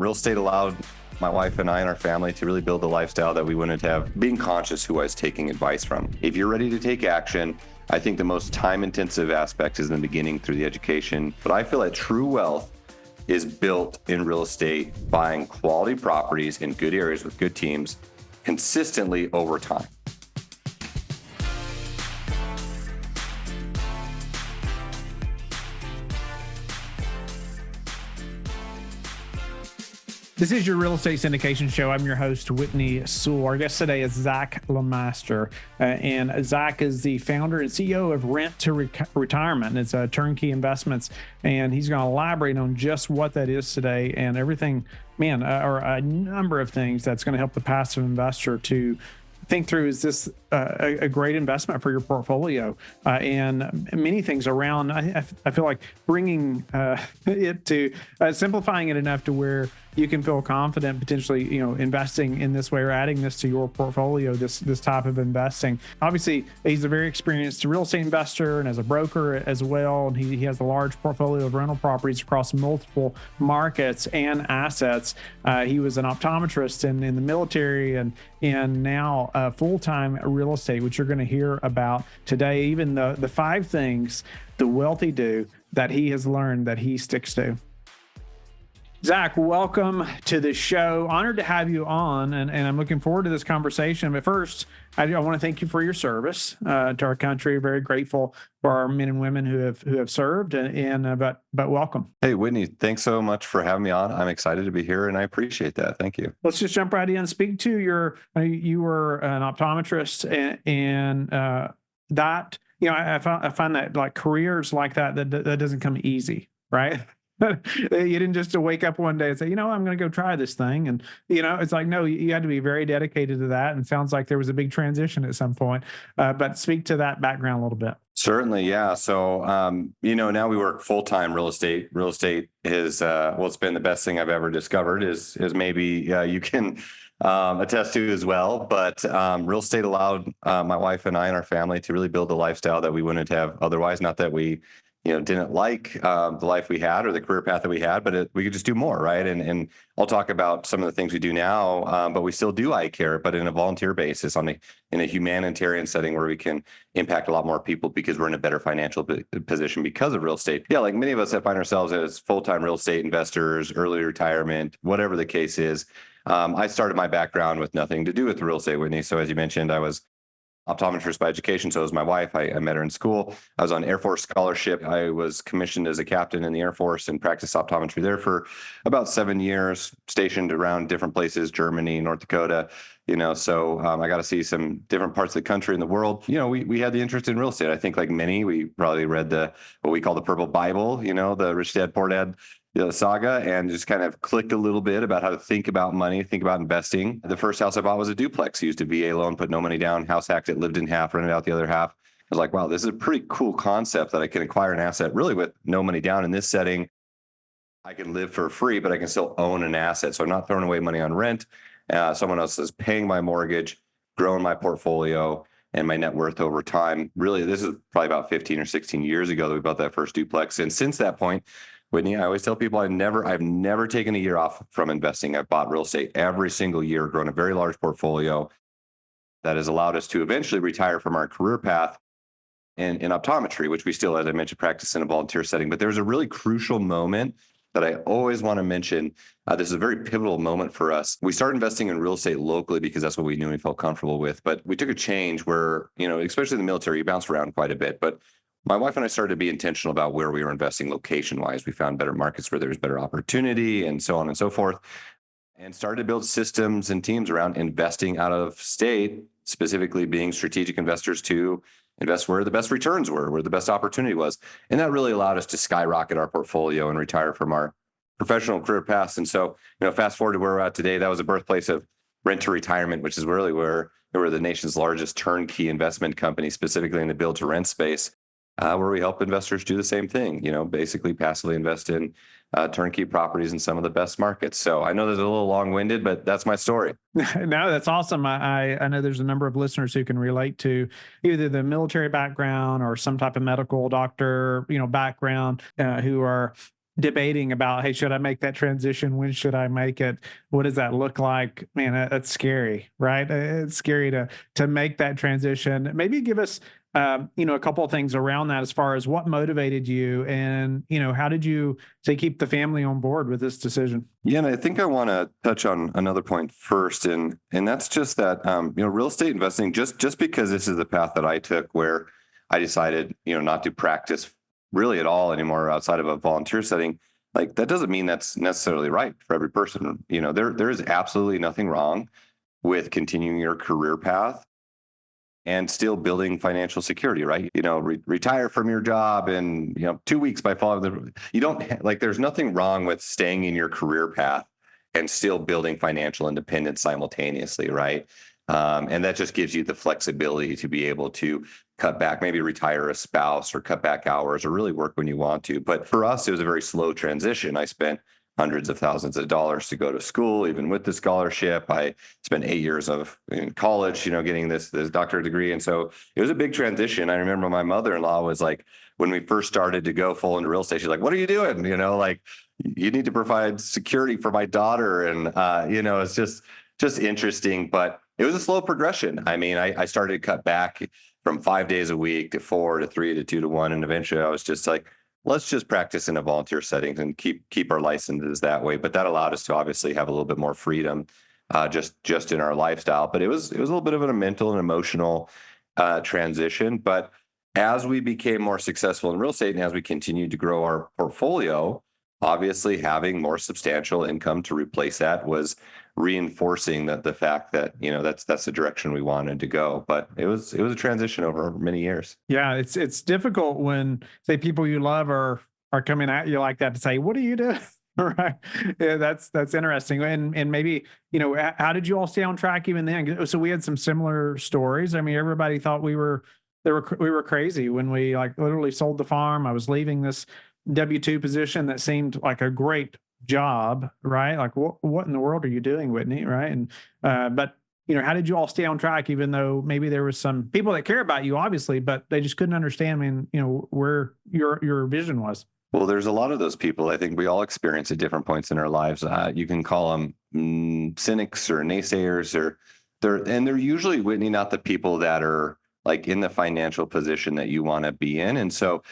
Real estate allowed my wife and I and our family to really build the lifestyle that we wouldn't have, being conscious who I was taking advice from. If you're ready to take action, I think the most time-intensive aspect is in the beginning through the education. But I feel that true wealth is built in real estate, buying quality properties in good areas with good teams consistently over time. This is your real estate syndication show. I'm your host, Whitney Sewell. Our guest today is Zach Lemaster. And Zach is the founder and CEO of Rent to Retirement. It's Turnkey Investments. And he's going to elaborate on just what that is today and everything, or a number of things that's going to help the passive investor to think through, is this a great investment for your portfolio? And many things around, I feel like bringing it to simplifying it enough to where you can feel confident potentially, investing in this way or adding this to your portfolio, this type of investing. Obviously, he's a very experienced real estate investor and as a broker as well. And he has a large portfolio of rental properties across multiple markets and assets. He was an optometrist in the military and now full-time real estate, which you're going to hear about today. Even the 5 things the wealthy do that he has learned that he sticks to. Zach, welcome to the show. Honored to have you on, and I'm looking forward to this conversation. But first, I want to thank you for your service to our country. Very grateful for our men and women who have served, but welcome. Hey, Whitney, thanks so much for having me on. I'm excited to be here, and I appreciate that. Thank you. Let's just jump right in and speak to you were an optometrist, and that, I find that like careers like that doesn't come easy, right? You didn't just wake up one day and say, I'm going to go try this thing. And, it's like, no, you had to be very dedicated to that. And sounds like there was a big transition at some point. But speak to that background a little bit. Certainly. Yeah. So, now we work full-time real estate. Real estate is, it's been the best thing I've ever discovered is maybe you can attest to as well. But real estate allowed my wife and I and our family to really build the lifestyle that we wouldn't have otherwise. Not that we didn't like the life we had or the career path that we had, but we could just do more, right? And I'll talk about some of the things we do now, but we still do eye care, but in a volunteer basis in a humanitarian setting where we can impact a lot more people because we're in a better financial position because of real estate. Yeah, like many of us that find ourselves as full-time real estate investors, early retirement, whatever the case is. I started my background with nothing to do with real estate, Whitney. So as you mentioned, I was optometrist by education. So was my wife. I met her in school. I was on Air Force scholarship. I was commissioned as a captain in the Air Force and practiced optometry there for about 7 years, stationed around different places, Germany, North Dakota, so I got to see some different parts of the country and the world. We had the interest in real estate. I think like many, we probably read what we call the Purple Bible, the Rich Dad, Poor Dad, saga, and just kind of clicked a little bit about how to think about money, think about investing. The first house I bought was a duplex. Used a VA loan, put no money down, house hacked it, lived in half, rented out the other half. I was like, wow, this is a pretty cool concept that I can acquire an asset really with no money down. In this setting, I can live for free, but I can still own an asset. So I'm not throwing away money on rent. Someone else is paying my mortgage, growing my portfolio and my net worth over time. Really, this is probably about 15 or 16 years ago that we bought that first duplex. And since that point, Whitney, I always tell people I've never taken a year off from investing. I've bought real estate every single year, grown a very large portfolio that has allowed us to eventually retire from our career path in optometry, which we still, as I mentioned, practice in a volunteer setting. But there's a really crucial moment that I always want to mention. This is a very pivotal moment for us. We started investing in real estate locally because that's what we knew and we felt comfortable with. But we took a change where, especially in the military, you bounce around quite a bit. But my wife and I started to be intentional about where we were investing location-wise. We found better markets where there was better opportunity and so on and so forth, and started to build systems and teams around investing out of state, specifically being strategic investors to invest where the best returns were, where the best opportunity was. And that really allowed us to skyrocket our portfolio and retire from our professional career paths. And so, fast forward to where we're at today, that was the birthplace of Rent to Retirement, which is really where we're the nation's largest turnkey investment company, specifically in the build to rent space. Where we help investors do the same thing, basically passively invest in turnkey properties in some of the best markets. So I know that's a little long-winded, but that's my story. No, that's awesome. I know there's a number of listeners who can relate to either the military background or some type of medical doctor, background, who are debating about, hey, should I make that transition? When should I make it? What does that look like? Man, that's scary, right? It's scary to make that transition. Maybe give us, a couple of things around that as far as what motivated you, and how did you say keep the family on board with this decision? Yeah, and I think I want to touch on another point first, and that's just that real estate investing. Just because this is the path that I took, where I decided not to practice really at all anymore outside of a volunteer setting, like that doesn't mean that's necessarily right for every person. There is absolutely nothing wrong with continuing your career path and still building financial security, right? Retire from your job in 2 weeks by following you don't like. There's nothing wrong with staying in your career path and still building financial independence simultaneously, right? And that just gives you the flexibility to be able to cut back, maybe retire a spouse or cut back hours or really work when you want to. But for us, it was a very slow transition. I spent hundreds of thousands of dollars to go to school, even with the scholarship. I spent 8 years in college, getting this doctorate degree. And so it was a big transition. I remember my mother-in-law was like, when we first started to go full into real estate, she's like, what are you doing? Like, you need to provide security for my daughter. And, it's just interesting, but it was a slow progression. I mean, I started to cut back from 5 days a week to 4 to 3 to 2 to 1. And eventually I was just like, let's just practice in a volunteer setting and keep our licenses that way. But that allowed us to obviously have a little bit more freedom just in our lifestyle. But it was a little bit of a mental and emotional transition. But as we became more successful in real estate and as we continued to grow our portfolio, obviously having more substantial income to replace that was reinforcing the fact that that's the direction we wanted to go. But it was a transition over many years. Yeah, it's difficult when, say, people you love are coming at you like that to say, what do you do? Right. Yeah, that's interesting. And maybe, how did you all stay on track even then? So we had some similar stories. I mean, everybody thought we were crazy when we like literally sold the farm. I was leaving this W-2 position that seemed like a great job, right? Like what in the world are you doing, Whitney? Right. And but how did you all stay on track, even though maybe there was some people that care about you, obviously, but they just couldn't understand, where your vision was? Well, there's a lot of those people. I think we all experience at different points in our lives. You can call them cynics or naysayers, or they're usually, Whitney, not the people that are like in the financial position that you want to be in. And so,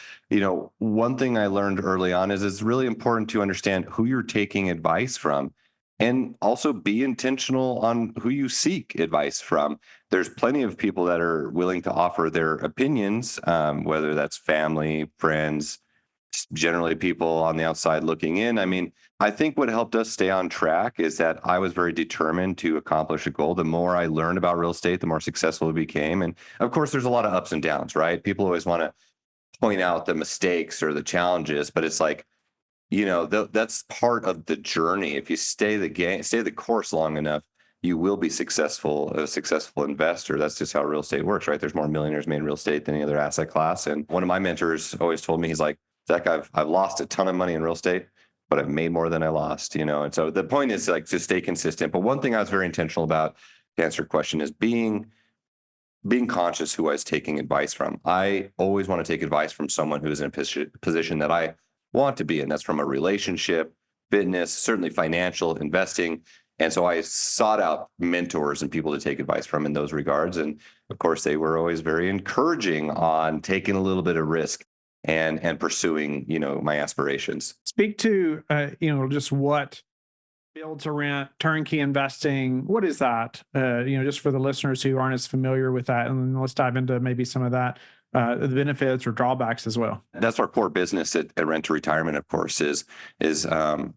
one thing I learned early on is it's really important to understand who you're taking advice from, and also be intentional on who you seek advice from. There's plenty of people that are willing to offer their opinions, whether that's family, friends, generally people on the outside looking in. I mean, I think what helped us stay on track is that I was very determined to accomplish a goal. The more I learned about real estate, the more successful it became. And of course, there's a lot of ups and downs, right? People always want to point out the mistakes or the challenges, but it's like, that's part of the journey. If you stay the course long enough, you will be a successful investor. That's just how real estate works, right? There's more millionaires made in real estate than any other asset class. And one of my mentors always told me, he's like, Zach, I've lost a ton of money in real estate, but I've made more than I lost, And so the point is like to stay consistent. But one thing I was very intentional about, to answer your question, is being conscious who I was taking advice from. I always want to take advice from someone who is in a position that I want to be in. That's from a relationship, fitness, certainly financial, investing. And so I sought out mentors and people to take advice from in those regards. And of course, they were always very encouraging on taking a little bit of risk and pursuing, my aspirations. Speak to, just what build to rent, turnkey investing. What is that? Just for the listeners who aren't as familiar with that, and then let's dive into maybe some of that, the benefits or drawbacks as well. That's our core business at Rent to Retirement, of course, is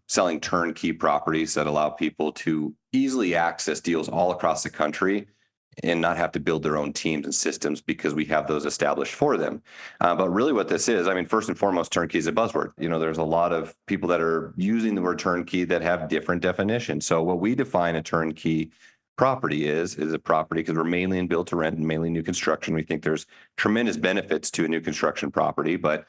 selling turnkey properties that allow people to easily access deals all across the country and not have to build their own teams and systems because we have those established for them. But really what this is, I mean, first and foremost, turnkey is a buzzword. There's a lot of people that are using the word turnkey that have different definitions. So what we define a turnkey property is a property, because we're mainly in build to rent and mainly new construction. We think there's tremendous benefits to a new construction property, but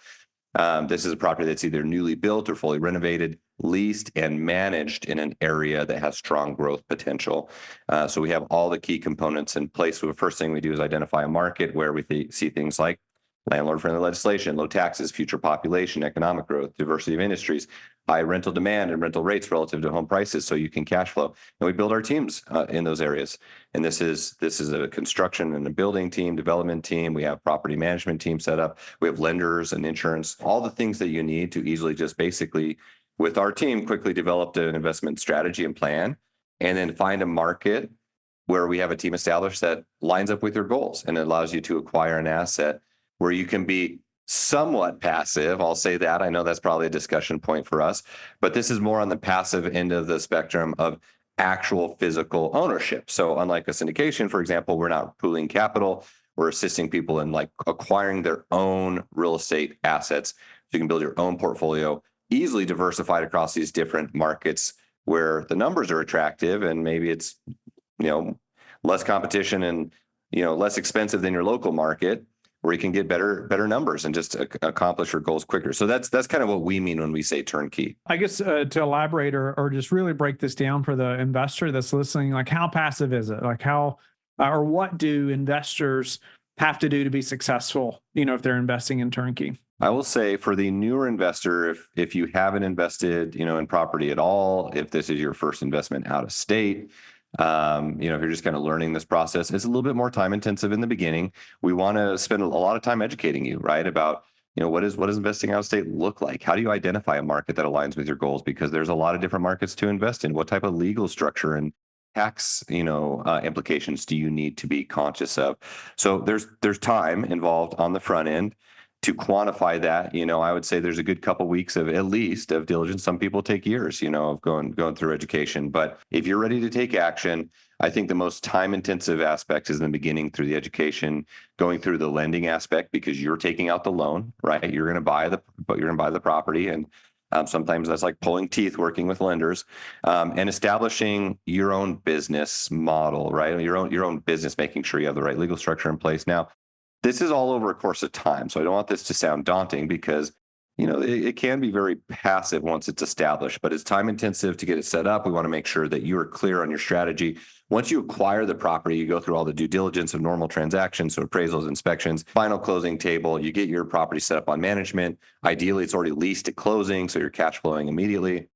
this is a property that's either newly built or fully renovated, leased, and managed in an area that has strong growth potential. So we have all the key components in place. So the first thing we do is identify a market where we see things like landlord-friendly legislation, low taxes, future population, economic growth, diversity of industries. high rental demand and rental rates relative to home prices, so you can cash flow. And we build our teams in those areas. And this is a construction and a building team, development team. We have property management team set up. We have lenders and insurance, all the things that you need to easily just basically, with our team, quickly develop an investment strategy and plan, and then find a market where we have a team established that lines up with your goals, and it allows you to acquire an asset where you can be somewhat passive. I'll say that. I know that's probably a discussion point for us, but this is more on the passive end of the spectrum of actual physical ownership. So unlike a syndication, for example, we're not pooling capital. We're assisting people in like acquiring their own real estate assets. So you can build your own portfolio, easily diversified across these different markets where the numbers are attractive, and maybe it's, less competition and, less expensive than your local market, where you can get better numbers and just accomplish your goals quicker. So that's kind of what we mean when we say turnkey. I guess to elaborate or just really break this down for the investor that's listening, like how passive is it? Like how or what do investors have to do to be successful, if they're investing in turnkey? I will say for the newer investor, if you haven't invested, in property at all, if this is your first investment out of state, if you're just kind of learning this process, it's a little bit more time intensive in the beginning. We want to spend a lot of time educating you, right, about, what does investing out of state look like? How do you identify a market that aligns with your goals? Because there's a lot of different markets to invest in. What type of legal structure and tax, implications do you need to be conscious of? So there's time involved on the front end. To quantify that, I would say there's a good couple weeks of at least of diligence. Some people take years, of going through education. But if you're ready to take action, I think the most time intensive aspect is in the beginning through the education, going through the lending aspect, because you're taking out the loan, right? You're going to buy the property, and sometimes that's like pulling teeth working with lenders, and establishing your own business model, right? Your own business, making sure you have the right legal structure in place. Now, this is all over a course of time. So I don't want this to sound daunting, because, it can be very passive once it's established, but it's time intensive to get it set up. We want to make sure that you are clear on your strategy. Once you acquire the property, you go through all the due diligence of normal transactions, so appraisals, inspections, final closing table, you get your property set up on management. Ideally, it's already leased at closing, so you're cash flowing immediately.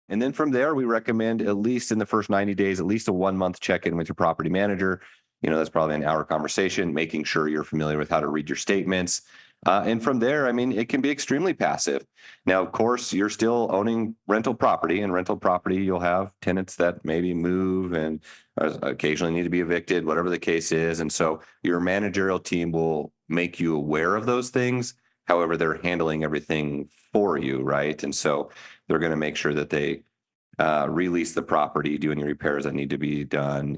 And then from there, we recommend, at least in the first 90 days, at least a 1-month check-in with your property manager. That's probably an hour conversation, making sure you're familiar with how to read your statements. And from there, it can be extremely passive. Now, of course, you're still owning rental property, and rental property, you'll have tenants that maybe move and occasionally need to be evicted, whatever the case is. And so your managerial team will make you aware of those things. However, they're handling everything for you, right? And so they're going to make sure that they release the property, do any repairs that need to be done,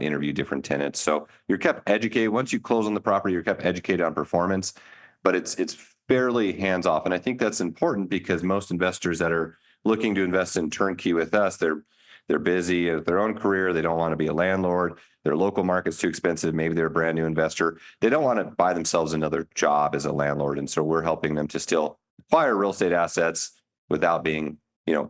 interview different tenants. So you're kept educated. Once you close on the property, you're kept educated on performance, but it's fairly hands off. And I think that's important, because most investors that are looking to invest in turnkey with us, they're busy with their own career. They don't want to be a landlord. Their local market's too expensive. Maybe they're a brand new investor. They don't want to buy themselves another job as a landlord. And so we're helping them to still acquire real estate assets without being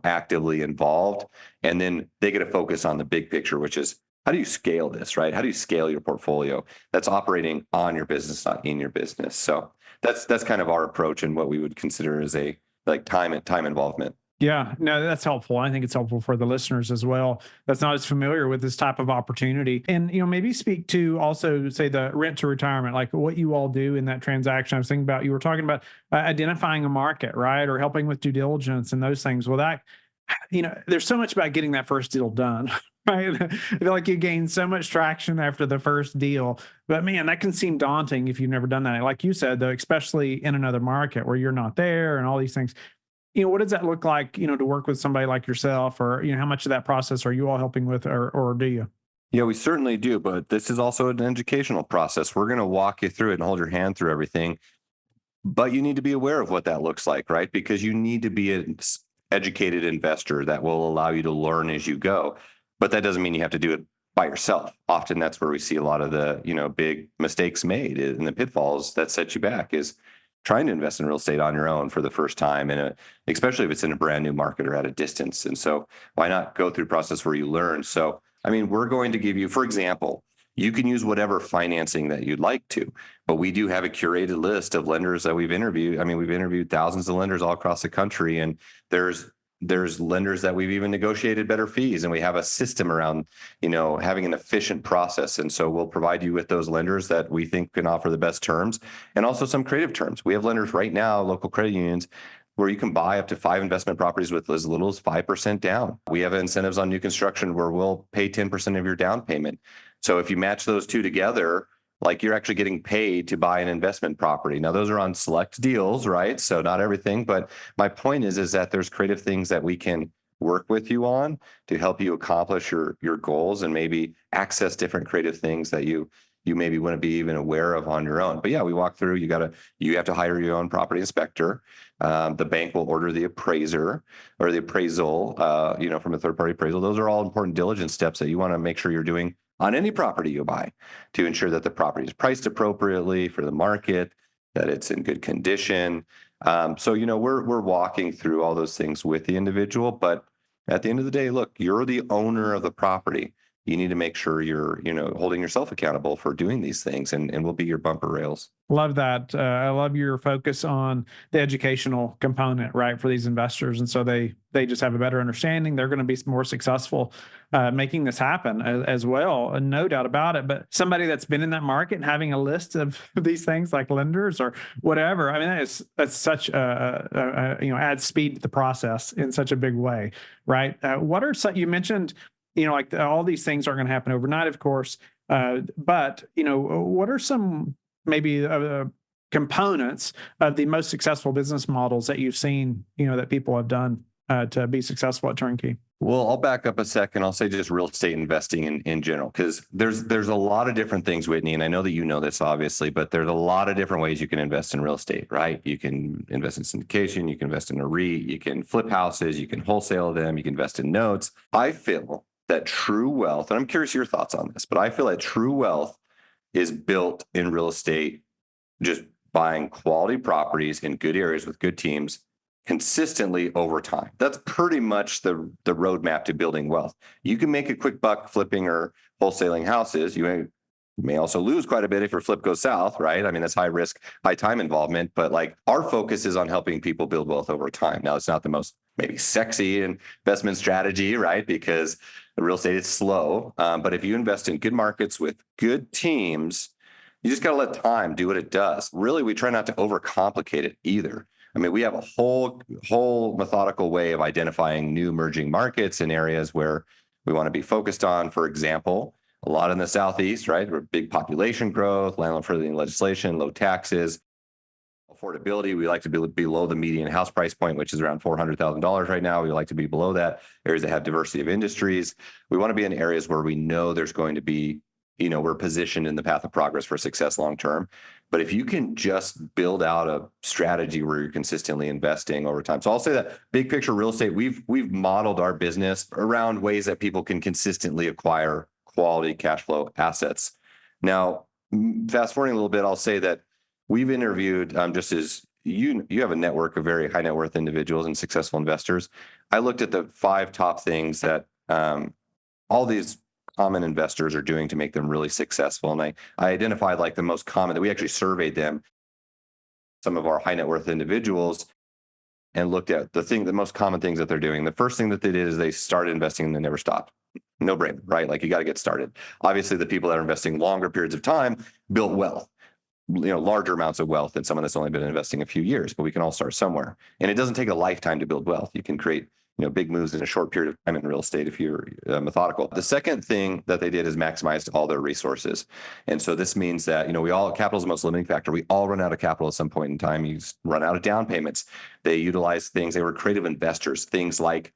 actively involved. And then they get to focus on the big picture, which is, how do you scale this, right? How do you scale your portfolio that's operating on your business, not in your business? So that's kind of our approach, and what we would consider as a time involvement. Yeah, no, that's helpful. I think it's helpful for the listeners as well that's not as familiar with this type of opportunity. And, maybe speak to also, say, the rent to retirement, like what you all do in that transaction. I was thinking about, you were talking about identifying a market, right? Or helping with due diligence and those things. Well, that, there's so much about getting that first deal done, right? I feel like you gain so much traction after the first deal, but man, that can seem daunting if you've never done that. Like you said, though, especially in another market where you're not there and all these things. What does that look like, to work with somebody like yourself, or, how much of that process are you all helping with, or do you? Yeah, we certainly do. But this is also an educational process. We're going to walk you through it and hold your hand through everything. But you need to be aware of what that looks like, right? Because you need to be an educated investor that will allow you to learn as you go. But that doesn't mean you have to do it by yourself. Often that's where we see a lot of the, big mistakes made, and the pitfalls that set you back, is trying to invest in real estate on your own for the first time, especially if it's in a brand new market or at a distance. And so why not go through a process where you learn? So, we're going to give you, for example, You can use whatever financing that you'd like to, but we do have a curated list of lenders that we've interviewed. I mean, we've interviewed thousands of lenders all across the country, and there's lenders that we've even negotiated better fees, and we have a system around, having an efficient process. And so we'll provide you with those lenders that we think can offer the best terms, and also some creative terms. We have lenders right now, local credit unions, where you can buy up to 5 investment properties with as little as 5% down. We have incentives on new construction where we'll pay 10% of your down payment. So if you match those two together, like, you're actually getting paid to buy an investment property. Now, those are on select deals, right? So not everything, but my point is that there's creative things that we can work with you on to help you accomplish your goals, and maybe access different creative things that you maybe wouldn't be even aware of on your own. But yeah, we walk through, you have to hire your own property inspector. The bank will order the appraiser or the appraisal, from a third party appraisal. Those are all important diligence steps that you want to make sure you're doing on any property you buy, to ensure that the property is priced appropriately for the market, that it's in good condition. So, we're walking through all those things with the individual, but at the end of the day, look, you're the owner of the property. You need to make sure you're, holding yourself accountable for doing these things, and we'll be your bumper rails. Love that. I love your focus on the educational component, right, for these investors. And so they just have a better understanding. They're going to be more successful making this happen as well. And no doubt about it. But somebody that's been in that market and having a list of these things like lenders or whatever, I mean, that's such adds speed to the process in such a big way, right? What are some, you mentioned, like all these things aren't going to happen overnight, of course. But, what are some maybe components of the most successful business models that you've seen, that people have done to be successful at Turnkey? Well, I'll back up a second. I'll say just real estate investing in general, because there's a lot of different things, Whitney, and I know that you know this obviously, but there's a lot of different ways you can invest in real estate, right? You can invest in syndication, you can invest in a REIT, you can flip houses, you can wholesale them, you can invest in notes. I feel that true wealth, and I'm curious your thoughts on this, but I feel that true wealth is built in real estate, just buying quality properties in good areas with good teams consistently over time. That's pretty much the roadmap to building wealth. You can make a quick buck flipping or wholesaling houses. You may also lose quite a bit if your flip goes south, right? I mean, that's high risk, high time involvement, but like, our focus is on helping people build wealth over time. Now, it's not the most maybe sexy investment strategy, right? Because the real estate is slow. But if you invest in good markets with good teams, you just got to let time do what it does. Really, we try not to overcomplicate it either. I mean, we have a whole methodical way of identifying new emerging markets and areas where we want to be focused on. For example, a lot in the Southeast, right? We're big population growth, landlord-friendly legislation, low taxes, affordability. We like to be below the median house price point, which is around $400,000 right now. We like to be below that. Areas that have diversity of industries. We want to be in areas where we know there's going to be, we're positioned in the path of progress for success long term. But if you can just build out a strategy where you're consistently investing over time. So I'll say that big picture real estate, we've modeled our business around ways that people can consistently acquire quality cash flow assets. Now, fast forwarding a little bit, I'll say that we've interviewed, just as you have a network of very high net worth individuals and successful investors. I looked at the 5 top things that all these common investors are doing to make them really successful. And I identified like the most common, that we actually surveyed them, some of our high net worth individuals, and looked at the most common things that they're doing. The first thing that they did is they started investing and they never stopped. No brainer, right? Like, you got to get started. Obviously, the people that are investing longer periods of time built wealth, larger amounts of wealth than someone that's only been investing a few years, but we can all start somewhere. And it doesn't take a lifetime to build wealth. You can create big moves in a short period of time in real estate if you're methodical. The second thing that they did is maximized all their resources. And so this means that, capital is the most limiting factor. We all run out of capital at some point in time. You run out of down payments. They utilize things. They were creative investors, things like,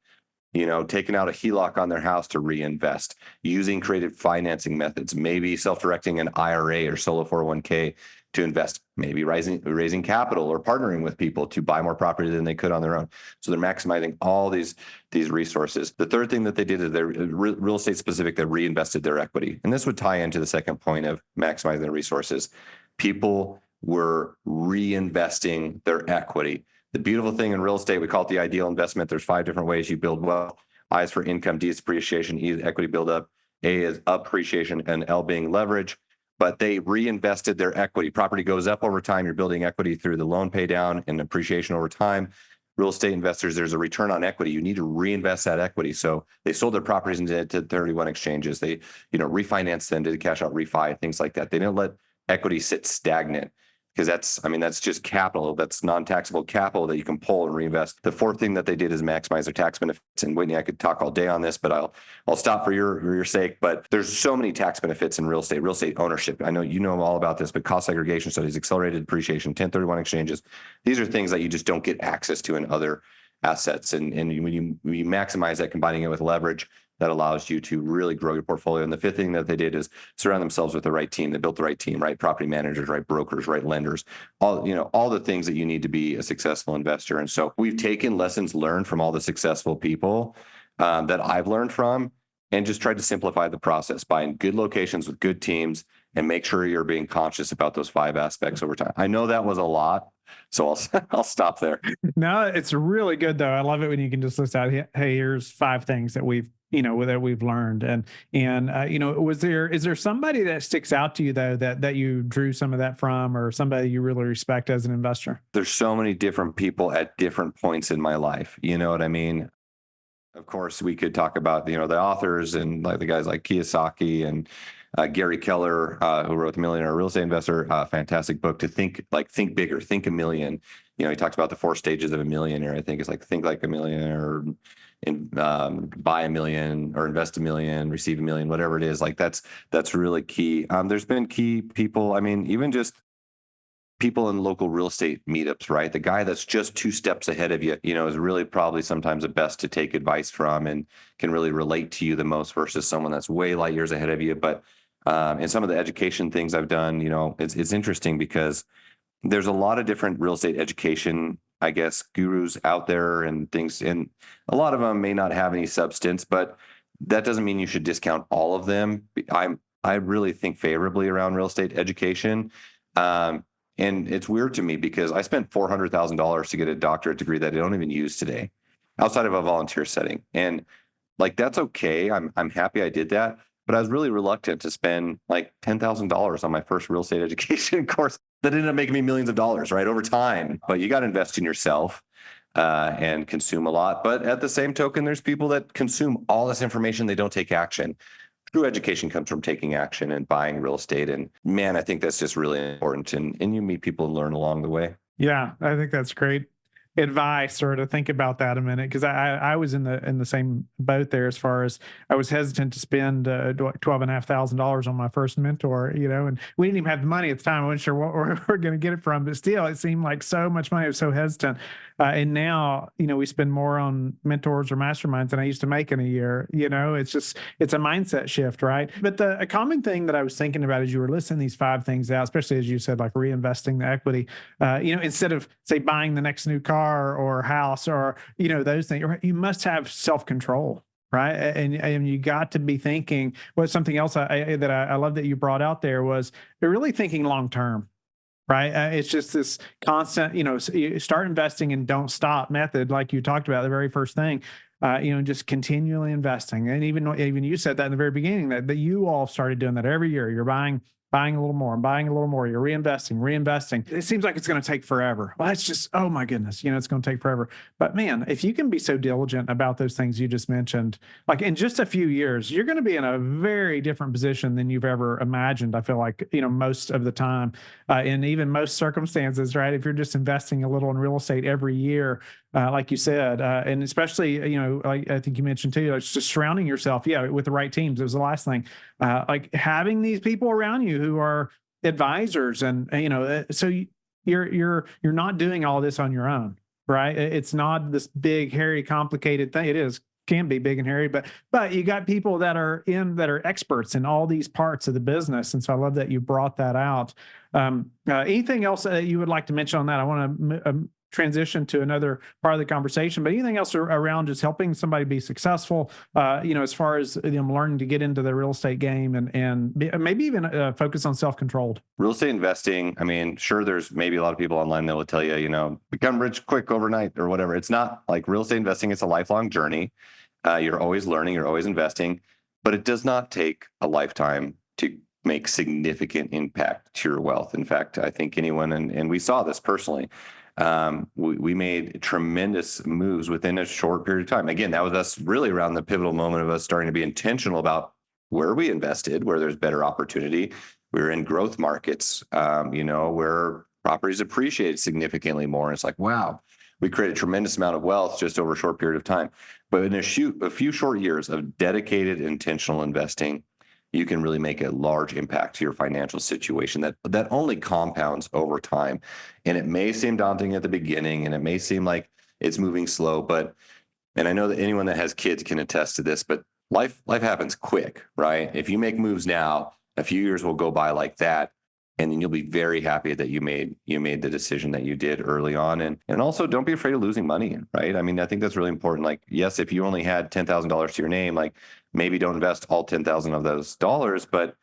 taking out a HELOC on their house to reinvest, using creative financing methods, maybe self-directing an IRA or solo 401k to invest, maybe raising capital or partnering with people to buy more property than they could on their own. So they're maximizing all these resources. The third thing that they did is they're real estate specific, they reinvested their equity. And this would tie into the second point of maximizing the resources. People were reinvesting their equity. The beautiful thing in real estate, we call it the ideal investment. There's 5 different ways you build wealth. I is for income, D is depreciation, E is equity buildup, A is appreciation and L being leverage. But they reinvested their equity. Property goes up over time. You're building equity through the loan pay down and appreciation over time. Real estate investors, there's a return on equity. You need to reinvest that equity. So they sold their properties into 31 exchanges. They, refinanced them, did cash out refi, things like that. They didn't let equity sit stagnant, because that's just capital. That's non-taxable capital that you can pull and reinvest. The fourth thing that they did is maximize their tax benefits. And Whitney, I could talk all day on this, but I'll stop for your sake. But there's so many tax benefits in real estate ownership. I know you know all about this, but cost segregation studies, accelerated depreciation, 1031 exchanges. These are things that you just don't get access to in other assets. And when you maximize that, combining it with leverage, that allows you to really grow your portfolio. And the fifth thing that they did is surround themselves with the right team. They built the right team, right property managers, right brokers, right lenders, all the things that you need to be a successful investor. And so we've taken lessons learned from all the successful people that I've learned from, and just tried to simplify the process, buying good locations with good teams, and make sure you're being conscious about those 5 aspects over time. I know that was a lot, so I'll stop there. No, it's really good though. I love it when you can just list out, hey, here's 5 things that we've learned. And is there somebody that sticks out to you though, that you drew some of that from, or somebody you really respect as an investor? There's so many different people at different points in my life. You know what I mean? Of course, we could talk about, the authors and like the guys like Kiyosaki and Gary Keller, who wrote The Millionaire Real Estate Investor, fantastic book to think bigger, think a million. He talks about the 4 stages of a millionaire. I think it's like think like a millionaire, and buy a million, or invest a million, receive a million, whatever it is. Like that's really key. There's been key people. I mean, even just people in local real estate meetups, right? The guy that's just 2 steps ahead of you, is really probably sometimes the best to take advice from, and can really relate to you the most, versus someone that's way light years ahead of you. But and some of the education things I've done, it's interesting because there's a lot of different real estate education, I guess, gurus out there and things, and a lot of them may not have any substance, but that doesn't mean you should discount all of them. I really think favorably around real estate education. And it's weird to me because I spent $400,000 to get a doctorate degree that I don't even use today, outside of a volunteer setting. And like, that's okay. I'm happy I did that, but I was really reluctant to spend like $10,000 on my first real estate education course that ended up making me millions of dollars, right, over time. But you got to invest in yourself and consume a lot. But at the same token, there's people that consume all this information, they don't take action. True education comes from taking action and buying real estate. And man, I think that's just really important. And you meet people and learn along the way. Yeah, I think that's great advice, or to think about that a minute, because I was in the same boat there, as far as I was hesitant to spend $12,500 on my first mentor, and we didn't even have the money at the time. I wasn't sure what we're going to get it from, but still, it seemed like so much money. I was so hesitant. And now, we spend more on mentors or masterminds than I used to make in a year. It's a mindset shift, right? But a common thing that I was thinking about as you were listing these 5 things out, especially as you said, like reinvesting the equity, instead of say buying the next new car or house, or, those things, you must have self-control. Right. And you got to be thinking, something else I love that you brought out there was they're really thinking long-term. Right. It's just this constant, you start investing and don't stop method, like you talked about, the very first thing, just continually investing. And even you said that in the very beginning, that you all started doing that every year. You're buying a little more and buying a little more. You're reinvesting. It seems like it's going to take forever. Well, it's just, oh my goodness, it's going to take forever. But man, if you can be so diligent about those things you just mentioned, like in just a few years, you're going to be in a very different position than you've ever imagined. I feel like, most of the time, in even most circumstances, right? If you're just investing a little in real estate every year, like you said, and especially, like I think you mentioned too, it's just surrounding yourself, with the right teams. It was the last thing, like having these people around you who are advisors, and so you're not doing all this on your own, right? It's not this big, hairy, complicated thing. It can be big and hairy, but you got people that are experts in all these parts of the business, and so I love that you brought that out. Anything else that you would like to mention on that? I want to transition to another part of the conversation, but anything else around just helping somebody be successful, as far as them learning to get into the real estate game, and maybe even focus on self-controlled real estate investing. I mean, sure, there's maybe a lot of people online that will tell you, become rich quick overnight or whatever. It's not like real estate investing. It's a lifelong journey. You're always learning, you're always investing. but it does not take a lifetime to make significant impact to your wealth. In fact, I think anyone, and we saw this personally, we made tremendous moves within a short period of time. Again, that was us really around the pivotal moment of us starting to be intentional about where we invested, where there's better opportunity. We were in growth markets, where properties appreciated significantly more. And it's like, wow, we created a tremendous amount of wealth just over a short period of time. But in a few short years of dedicated, intentional investing, you can really make a large impact to your financial situation that only compounds over time. And it may seem daunting at the beginning, and it may seem like it's moving slow, and I know that anyone that has kids can attest to this, but life happens quick, right? If you make moves now, a few years will go by like that, and then you'll be very happy that you made the decision that you did early on. And also, don't be afraid of losing money, right? I mean, I think that's really important. Like, yes, if you only had $10,000 to your name, like maybe don't invest all 10,000 of those dollars, but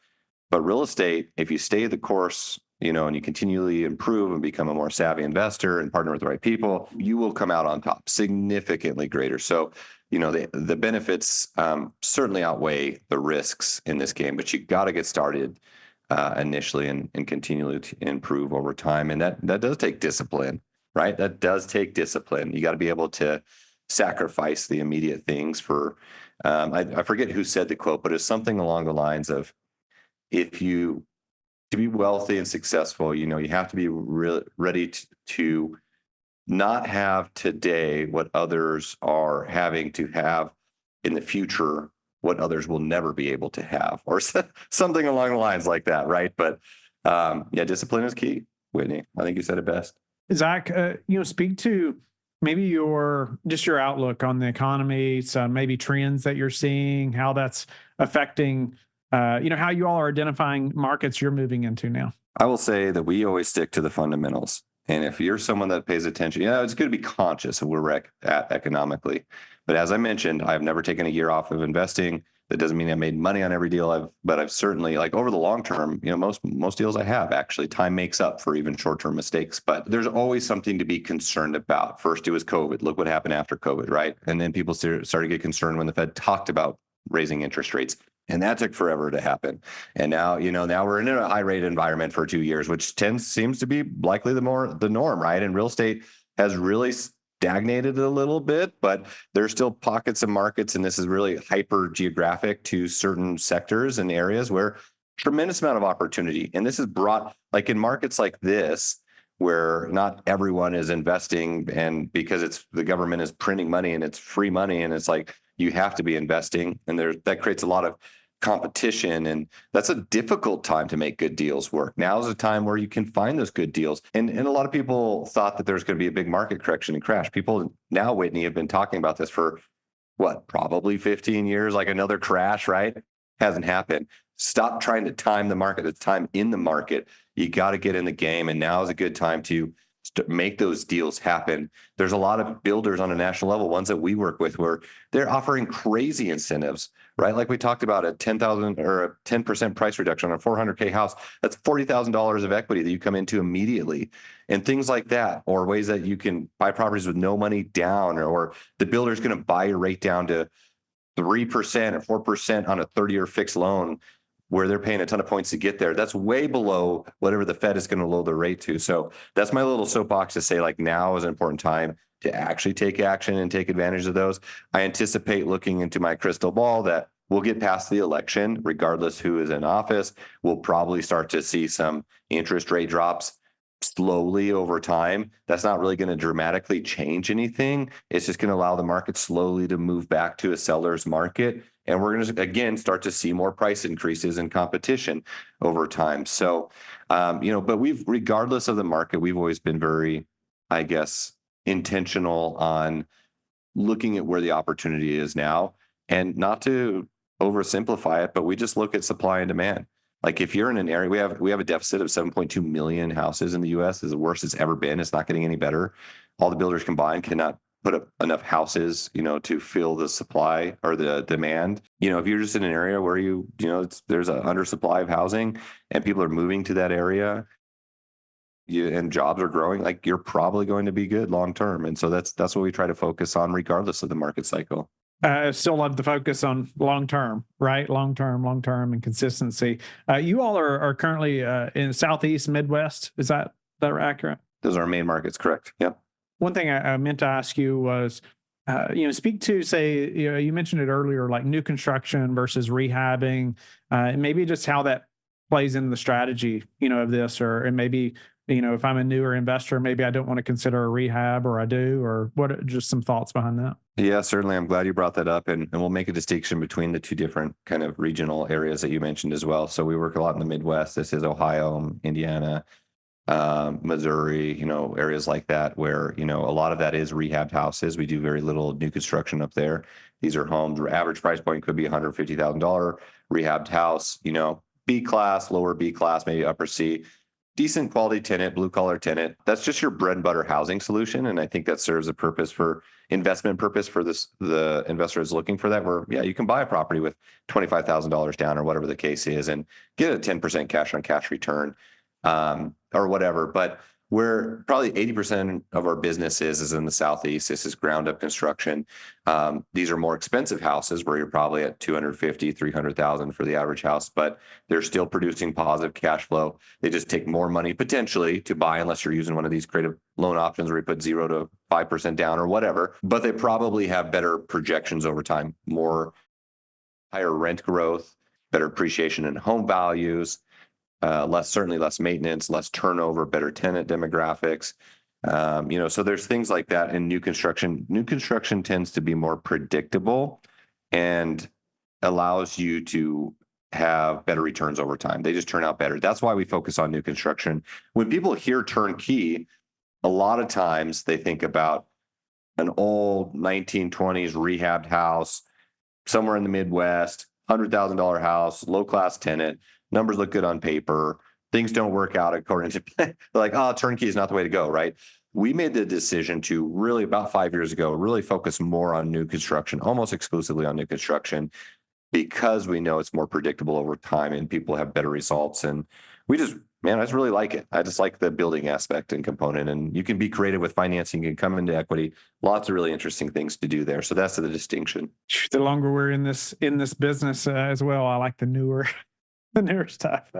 real estate, if you stay the course, and you continually improve and become a more savvy investor and partner with the right people, you will come out on top significantly greater. So, the benefits certainly outweigh the risks in this game, but you got to get started initially and continually to improve over time. And that does take discipline, right? That does take discipline. You got to be able to sacrifice the immediate things for, I forget who said the quote, but it's something along the lines of, to be wealthy and successful, you have to be ready to not have today what others are having to have in the future, what others will never be able to have, or something along the lines like that, right? But discipline is key, Whitney. I think you said it best. Zach, speak to maybe your outlook on the economy, some maybe trends that you're seeing, how that's affecting, how you all are identifying markets you're moving into now. I will say that we always stick to the fundamentals. And if you're someone that pays attention, it's good to be conscious of where we're at economically. But as I mentioned, I've never taken a year off of investing. That doesn't mean I made money on every deal. But I've certainly, like, over the long term, most deals I have, actually, time makes up for even short-term mistakes. But there's always something to be concerned about. First, it was COVID. Look what happened after COVID, right? And then people started to get concerned when the Fed talked about raising interest rates. And that took forever to happen. And now, now we're in a high rate environment for 2 years, which seems to be likely the norm, right? And real estate has really stagnated a little bit, but there's still pockets of markets, and this is really hyper geographic to certain sectors and areas where tremendous amount of opportunity. And this is brought, like, in markets like this, where not everyone is investing, and because the government is printing money and it's free money, and it's like you have to be investing, and that creates a lot of competition, and that's a difficult time to make good deals work. Now is a time where you can find those good deals. And a lot of people thought that there's going to be a big market correction and crash. People now, Whitney, have been talking about this for probably 15 years, like another crash, right? Hasn't happened. Stop trying to time the market. It's time in the market. You got to get in the game, and now is a good time to make those deals happen. There's a lot of builders on a national level, ones that we work with, where they're offering crazy incentives, right? Like we talked about, a 10,000 or a 10% price reduction on a 400K house. That's $40,000 of equity that you come into immediately, and things like that, or ways that you can buy properties with no money down, or the builder's going to buy your rate down to 3% or 4% on a 30-year fixed loan, where they're paying a ton of points to get there. That's way below whatever the Fed is going to lower the rate to. So that's my little soapbox to say, like, now is an important time to actually take action and take advantage of those. I anticipate, looking into my crystal ball, that we'll get past the election, regardless who is in office. We'll probably start to see some interest rate drops slowly over time. That's not really going to dramatically change anything. It's just going to allow the market slowly to move back to a seller's market. And we're going to, again, start to see more price increases and competition over time. So, but regardless of the market, we've always been very, I guess, intentional on looking at where the opportunity is now, and not to oversimplify it, but we just look at supply and demand. Like, if you're in an area, we have a deficit of 7.2 million houses in the U.S. It's the worst it's ever been. It's not getting any better. All the builders combined cannot put up enough houses, to fill the supply or the demand. If you're just in an area where there's an undersupply of housing and people are moving to that area, and jobs are growing, like, you're probably going to be good long term. And so that's what we try to focus on, regardless of the market cycle. Still love the focus on long term, right? Long term, and consistency. You all are currently in Southeast, Midwest. Is that accurate? Those are our main markets, correct? Yep. One thing I meant to ask you was, speak to, say, you mentioned it earlier, like new construction versus rehabbing, and maybe just how that plays into the strategy, of this, and maybe, if I'm a newer investor, maybe I don't want to consider a rehab, or I do, or what, just some thoughts behind that. Yeah, certainly. I'm glad you brought that up, and we'll make a distinction between the two different kind of regional areas that you mentioned as well. So we work a lot in the Midwest. This is Ohio, Indiana, Missouri, areas like that where, a lot of that is rehabbed houses. We do very little new construction up there. These are homes where average price point could be $150,000 rehabbed house, B class, lower B class, maybe upper C, decent quality tenant, blue collar tenant. That's just your bread and butter housing solution. And I think that serves a purpose for investment purpose for the investor is looking for that, where, yeah, you can buy a property with $25,000 down or whatever the case is and get a 10% cash on cash return, or whatever. But where probably 80% of our business is in the Southeast. This is ground up construction. These are more expensive houses where you're probably at 250, 300,000 for the average house, but they're still producing positive cash flow. They just take more money potentially to buy, unless you're using one of these creative loan options where you put 0 to 5% down or whatever, but they probably have better projections over time, more higher rent growth, better appreciation in home values, certainly less maintenance, less turnover, better tenant demographics. So there's things like that in new construction. New construction tends to be more predictable and allows you to have better returns over time. They just turn out better. That's why we focus on new construction. When people hear turnkey, a lot of times they think about an old 1920s rehabbed house somewhere in the Midwest, $100,000 house, low class tenant. Numbers look good on paper. Things don't work out according to, they're like, oh, turnkey is not the way to go, right? We made the decision to really, about 5 years ago, really focus more on new construction, almost exclusively on new construction, because we know it's more predictable over time and people have better results. And I just really like it. I just like the building aspect and component, and you can be creative with financing, you can come into equity, lots of really interesting things to do there. So that's the distinction. The longer we're in this business as well, I like the newer stuff.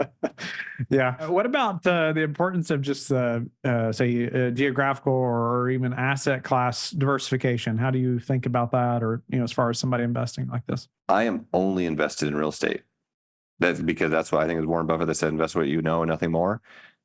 Yeah. What about the importance of just say geographical or even asset class diversification? How do you think about that, or as far as somebody investing like this? I am only invested in real estate. That's because that's what I think is Warren Buffett that said, invest what you know and nothing more.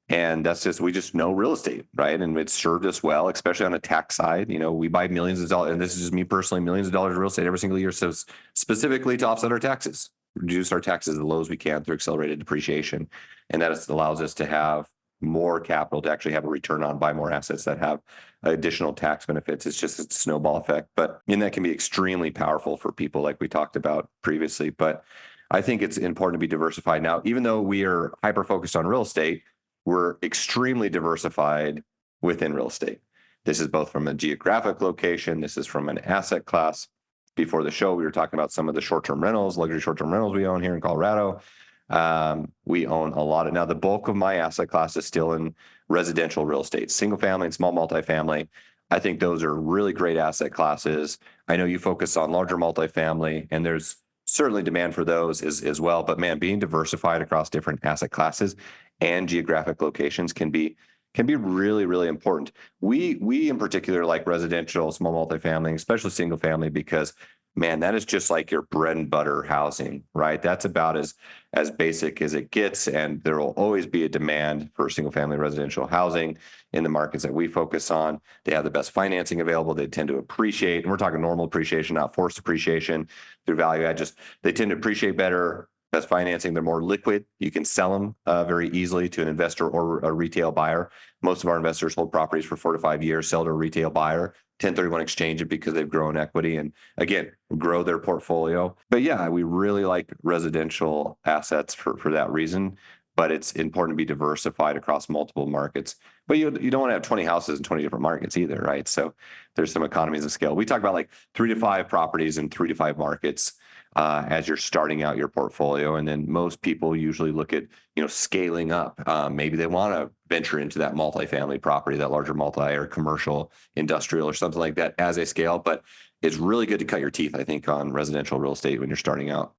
And we just know real estate, right? And it's served us well, especially on a tax side. We buy millions of dollars, and this is just me personally, millions of dollars of real estate every single year. So specifically to offset our taxes, reduce our taxes as low as we can through accelerated depreciation. And that allows us to have more capital to actually have a return on, buy more assets that have additional tax benefits. It's just a snowball effect, and that can be extremely powerful for people like we talked about previously. But I think it's important to be diversified. Now, even though we are hyper-focused on real estate, we're extremely diversified within real estate. This is both from a geographic location. This is from an asset class. Before the show, we were talking about some of the short-term rentals, luxury short-term rentals we own here in Colorado. We own a lot of, now the bulk of my asset class is still in residential real estate, single family and small multifamily. I think those are really great asset classes. I know you focus on larger multifamily, and there's certainly demand for those as well. But man, being diversified across different asset classes and geographic locations can be really, really important. We in particular like residential, small multifamily, especially single family, because man, that is just like your bread and butter housing, right? That's about as basic as it gets. And there will always be a demand for single family residential housing in the markets that we focus on. They have the best financing available. They tend to appreciate, and we're talking normal appreciation, not forced appreciation through value add. They tend to appreciate better. Best financing, they're more liquid. You can sell them very easily to an investor or a retail buyer. Most of our investors hold properties for 4 to 5 years, sell to a retail buyer, 1031 exchange it because they've grown equity and, again, grow their portfolio. But yeah, we really like residential assets for that reason. But it's important to be diversified across multiple markets. But you don't want to have 20 houses in 20 different markets either, right? So there's some economies of scale. We talk about like 3 to 5 properties in 3 to 5 markets as you're starting out your portfolio. And then most people usually look at, scaling up. Maybe they want to venture into that multifamily property, that larger multi or commercial, industrial or something like that as a scale. But it's really good to cut your teeth, I think, on residential real estate when you're starting out.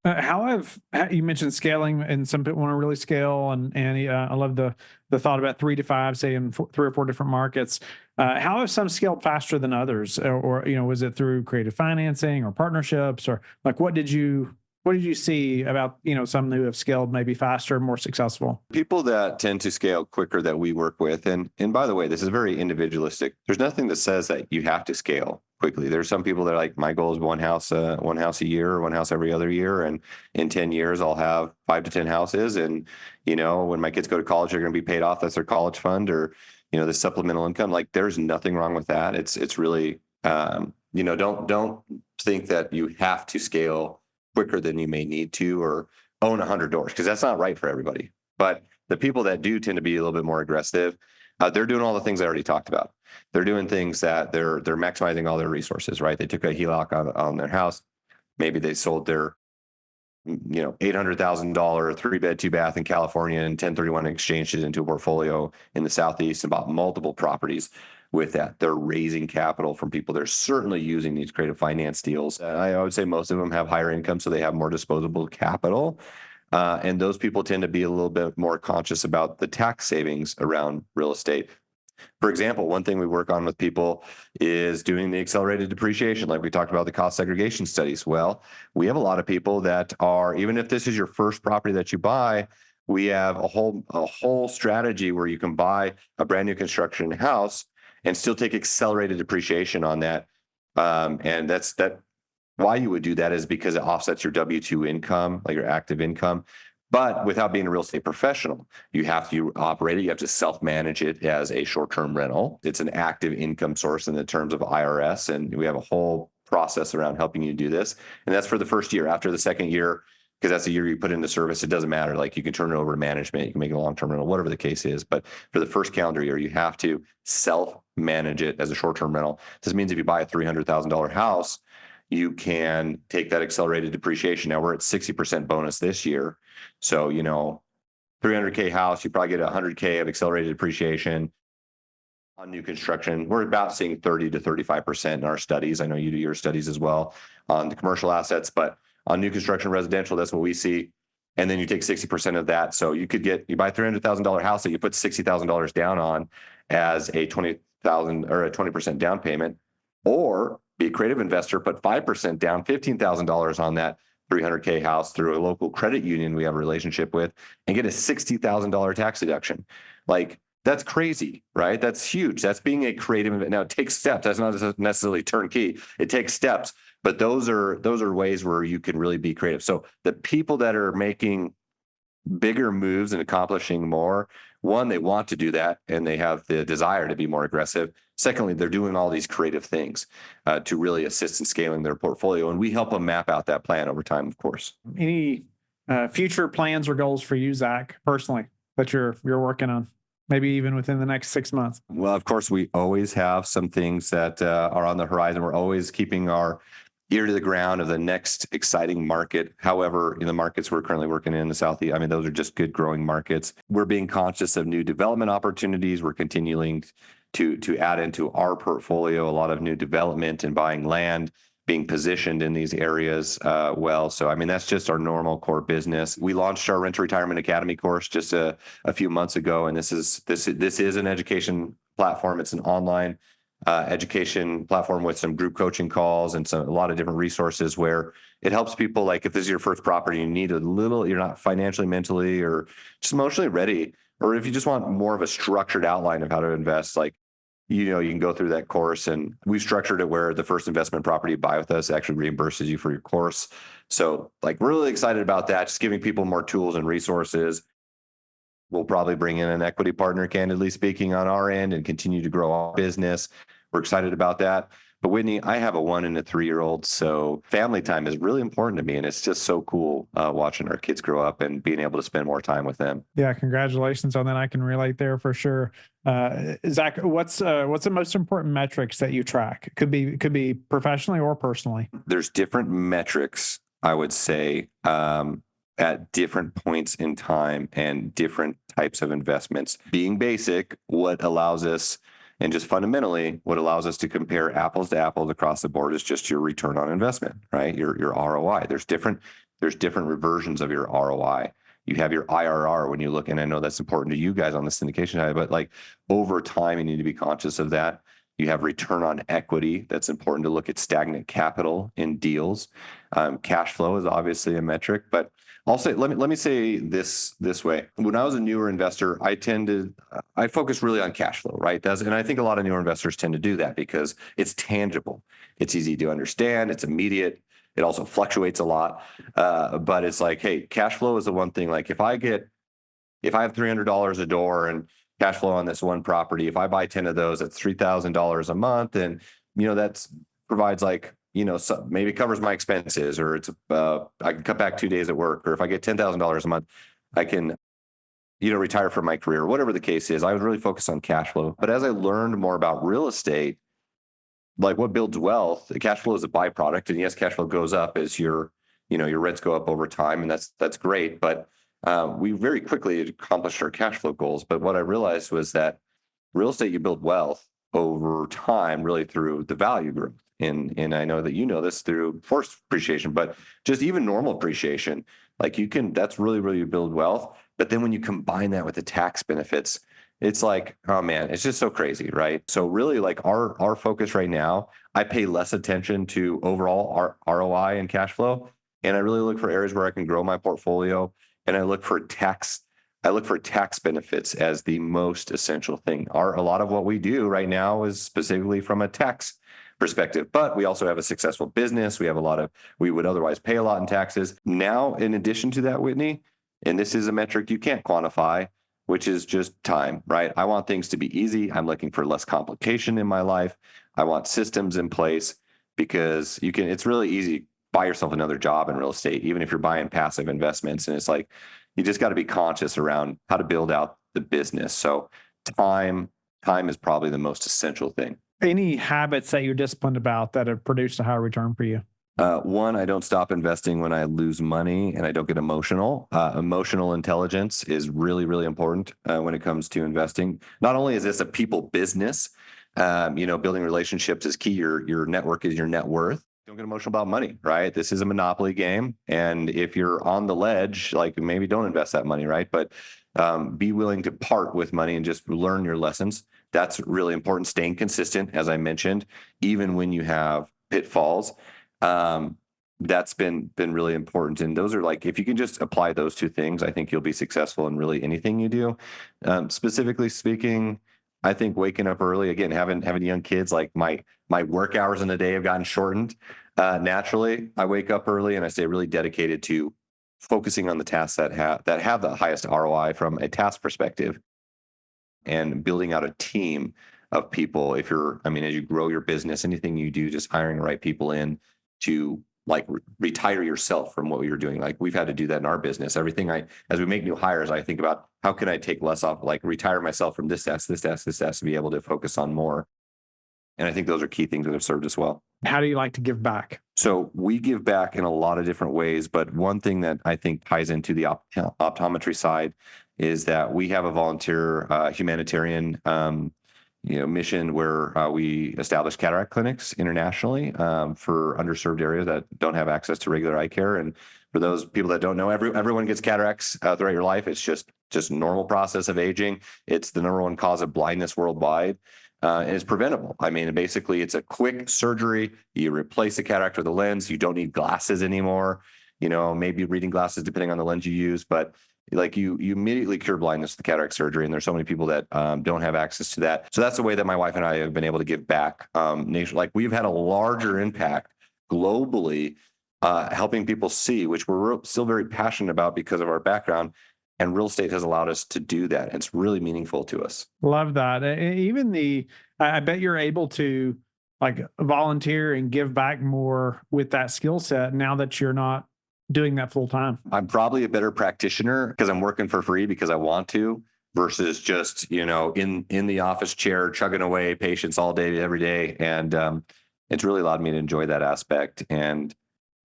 You mentioned scaling, and some people want to really scale, and I love the thought about 3 to 5, say in 3 or 4 different markets. How have some scaled faster than others, or was it through creative financing or partnerships, or like what did you see about some who have scaled maybe faster, more successful? People that tend to scale quicker that we work with, and by the way, this is very individualistic. There's nothing that says that you have to scale quickly. There's some people that are like, my goal is one house a year, or one house every other year, and in 10 years I'll have 5 to 10 houses, and when my kids go to college, they're going to be paid off. That's their college fund, or the supplemental income. Like, there's nothing wrong with that. It's really don't think that you have to scale quicker than you may need to, or own 100 doors, because that's not right for everybody. But the people that do tend to be a little bit more aggressive, they're doing all the things I already talked about. They're doing things that they're maximizing all their resources, right? They took a HELOC on their house. Maybe they sold their $800,000 3-bed, 2-bath in California, and 1031 exchanged it into a portfolio in the Southeast and bought multiple properties with that. They're raising capital from people. They're certainly using these creative finance deals. I would say most of them have higher income, so they have more disposable capital. And those people tend to be a little bit more conscious about the tax savings around real estate. For example, one thing we work on with people is doing the accelerated depreciation, like we talked about the cost segregation studies. Well, we have a lot of people that are, even if this is your first property that you buy, we have a whole strategy where you can buy a brand new construction house and still take accelerated depreciation on that. And that's why you would do that is because it offsets your W-2 income, like your active income. But without being a real estate professional, you have to operate it. You have to self-manage it as a short-term rental. It's an active income source in the terms of IRS, and we have a whole process around helping you do this. And that's for the first year. After the second year, because that's the year you put into service, it doesn't matter. Like, you can turn it over to management, you can make it a long-term rental, whatever the case is. But for the first calendar year, you have to self-manage it as a short-term rental. This means if you buy a $300,000 house, you can take that accelerated depreciation. Now we're at 60% bonus this year. So, $300K house, you probably get $100K of accelerated depreciation. On new construction, we're about seeing 30 to 35% in our studies. I know you do your studies as well on the commercial assets, but on new construction residential, that's what we see. And then you take 60% of that. So you buy a $300,000 house that you put $60,000 down on as a $20,000 or a 20% down payment, or be a creative investor, put 5% down, $15,000 on that $300K house through a local credit union we have a relationship with, and get a $60,000 tax deduction. Like, that's crazy, right? That's huge. That's being a creative. Now, it takes steps. That's not necessarily turnkey. It takes steps, but those are ways where you can really be creative. So the people that are making bigger moves and accomplishing more, one, they want to do that and they have the desire to be more aggressive. Secondly, they're doing all these creative things to really assist in scaling their portfolio. And we help them map out that plan over time, of course. Any future plans or goals for you, Zach, personally, that you're working on? Maybe even within the next 6 months? Well, of course, we always have some things that are on the horizon. We're always keeping our ear to the ground of the next exciting market. However, in the markets we're currently working in the Southeast, I mean, those are just good growing markets. We're being conscious of new development opportunities. We're continuing to add into our portfolio a lot of new development and buying land, being positioned in these areas well. So, I mean, that's just our normal core business. We launched our Rent to Retirement Academy course just a few months ago, and this is an education platform. It's an online education platform with some group coaching calls and a lot of different resources where it helps people. Like, if this is your first property, you need you're not financially, mentally, or just emotionally ready, or if you just want more of a structured outline of how to invest, like, you can go through that course, and we've structured it where the first investment property you buy with us actually reimburses you for your course. So, like, we're really excited about that, just giving people more tools and resources. We'll probably bring in an equity partner, candidly speaking, on our end, and continue to grow our business. We're excited about that. But Whitney, I have a 1 and a 3-year-old, so family time is really important to me, and it's just so cool watching our kids grow up and being able to spend more time with them. Yeah, congratulations on that. I can relate there for sure. Zach, what's the most important metrics that you track? Could be professionally or personally. There's different metrics, I would say, at different points in time and different types of investments. Being basic, what allows us And just fundamentally, what allows us to compare apples to apples across the board is just your return on investment, right? Your ROI. There's different reversions of your ROI. You have your IRR when you look, and I know that's important to you guys on the syndication side, but like over time, you need to be conscious of that. You have return on equity. That's important to look at stagnant capital in deals. Cash flow is obviously a metric, but also let me say this way. When I was a newer investor, I focus really on cash flow, right? And I think a lot of newer investors tend to do that because it's tangible. It's easy to understand. It's immediate. It also fluctuates a lot. But it's like, hey, cash flow is the one thing. Like if I have $300 a door and cash flow on this one property, if I buy 10 of those, that's $3,000 a month. And, that's provides like, maybe covers my expenses, or I can cut back 2 days at work, or if I get $10,000 a month, I can, retire from my career, whatever the case is. I was really focused on cash flow. But as I learned more about real estate, like what builds wealth, the cash flow is a byproduct. And yes, cash flow goes up as your rents go up over time. And that's great. But we very quickly accomplished our cash flow goals. But what I realized was that real estate, you build wealth over time, really through the value growth. And I know that you know this through forced appreciation, but just even normal appreciation, like that's really, really build wealth. But then when you combine that with the tax benefits, it's like, oh man, it's just so crazy, right? So really like our focus right now, I pay less attention to overall ROI and cash flow. And I really look for areas where I can grow my portfolio. And I look for tax benefits as the most essential thing. A lot of what we do right now is specifically from a tax perspective, but we also have a successful business. We would otherwise pay a lot in taxes. Now, in addition to that, Whitney, and this is a metric you can't quantify, which is just time, right? I want things to be easy. I'm looking for less complication in my life. I want systems in place because it's really easy to buy yourself another job in real estate, even if you're buying passive investments. And it's like, you just got to be conscious around how to build out the business. So time is probably the most essential thing. Any habits that you're disciplined about that have produced a higher return for you? One, I don't stop investing when I lose money and I don't get emotional. Emotional intelligence is really, really important when it comes to investing. Not only is this a people business, building relationships is key. Your network is your net worth. Don't get emotional about money, right? This is a monopoly game. And if you're on the ledge, like maybe don't invest that money, right? But be willing to part with money and just learn your lessons. That's really important. Staying consistent, as I mentioned, even when you have pitfalls. That's been really important. And those are like, if you can just apply those two things, I think you'll be successful in really anything you do. Specifically speaking, I think waking up early, again, having young kids, like my work hours in the day have gotten shortened. Naturally, I wake up early and I stay really dedicated to focusing on the tasks that have the highest ROI from a task perspective, and building out a team of people. As you grow your business, anything you do, just hiring the right people in to like retire yourself from what you're doing. Like we've had to do that in our business. As we make new hires, I think about how can I take less off, like retire myself from this task to be able to focus on more. And I think those are key things that have served us well. How do you like to give back? So we give back in a lot of different ways, but one thing that I think ties into the optometry side is that we have a volunteer humanitarian mission where we establish cataract clinics internationally for underserved areas that don't have access to regular eye care. And for those people that don't know, everyone gets cataracts throughout your life. It's just normal process of aging. It's the number one cause of blindness worldwide. And it's preventable. Basically, it's a quick surgery. You replace the cataract with a lens. You don't need glasses anymore. Maybe reading glasses depending on the lens you use, but like you immediately cure blindness with the cataract surgery. And there's so many people that don't have access to that. So that's the way that my wife and I have been able to give back. Like we've had a larger impact globally, helping people see, which we're still very passionate about because of our background. And real estate has allowed us to do that. It's really meaningful to us. Love that. I bet you're able to like volunteer and give back more with that skill set now that you're not doing that full time. I'm probably a better practitioner because I'm working for free because I want to, versus just, in the office chair, chugging away patients all day, every day. And it's really allowed me to enjoy that aspect. And,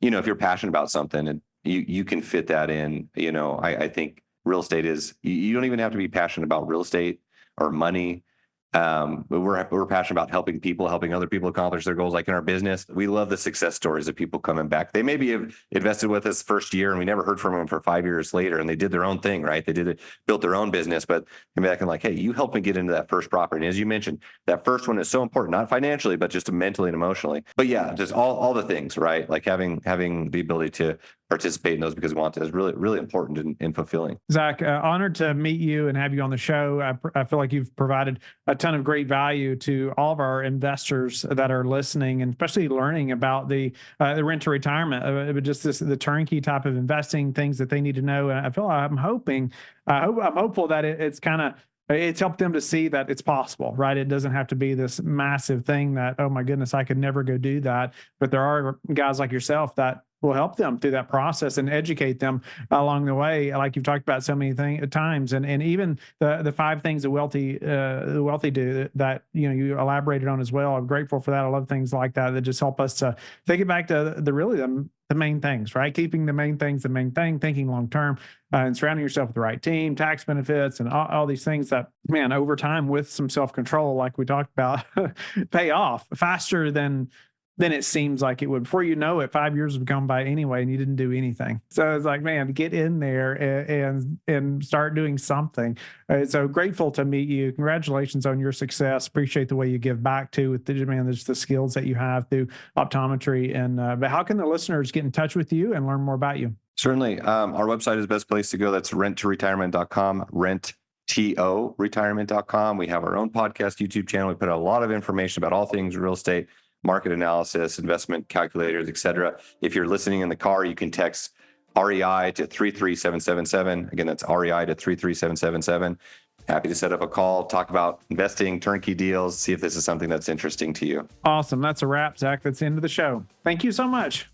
if you're passionate about something and you can fit that in, I think real estate is, you don't even have to be passionate about real estate or money. But we're passionate about helping people, helping other people accomplish their goals. Like in our business, we love the success stories of people coming back. They maybe have invested with us first year and we never heard from them for 5 years later, and they did their own thing, right? They did it, built their own business, but came back and like, hey, you helped me get into that first property. And as you mentioned, that first one is so important, not financially, but just mentally and emotionally. But yeah, just all the things, right? Like having the ability to participate in those because we want to is really, really important and fulfilling. Zach, honored to meet you and have you on the show. I feel like you've provided a ton of great value to all of our investors that are listening, and especially learning about the rent to retirement, just the turnkey type of investing, things that they need to know. And I'm hopeful that it's helped them to see that it's possible, right? It doesn't have to be this massive thing that, oh my goodness, I could never go do that. But there are guys like yourself that will help them through that process and educate them along the way, like you've talked about so many times, and even the 5 things the wealthy do that you elaborated on as well. I'm grateful for that. I love things like that just help us to think it back to the main things, right? Keeping the main things the main thing, thinking long term, and surrounding yourself with the right team, tax benefits, and all these things that, man, over time with some self control, like we talked about, pay off faster than it seems like it would. Before you know it, 5 years have gone by anyway, and you didn't do anything. So it's like, man, get in there and start doing something. So grateful to meet you. Congratulations on your success. Appreciate the way you give back to with the skills that you have through optometry. And but how can the listeners get in touch with you and learn more about you? Certainly, our website is the best place to go. That's renttoretirement.com. Retirement.com. We have our own podcast, YouTube channel. We put out a lot of information about all things real estate, market analysis, investment calculators, et cetera. If you're listening in the car, you can text REI to 33777. Again, that's REI to 33777. Happy to set up a call, talk about investing, turnkey deals, see if this is something that's interesting to you. Awesome. That's a wrap, Zach. That's the end of the show. Thank you so much.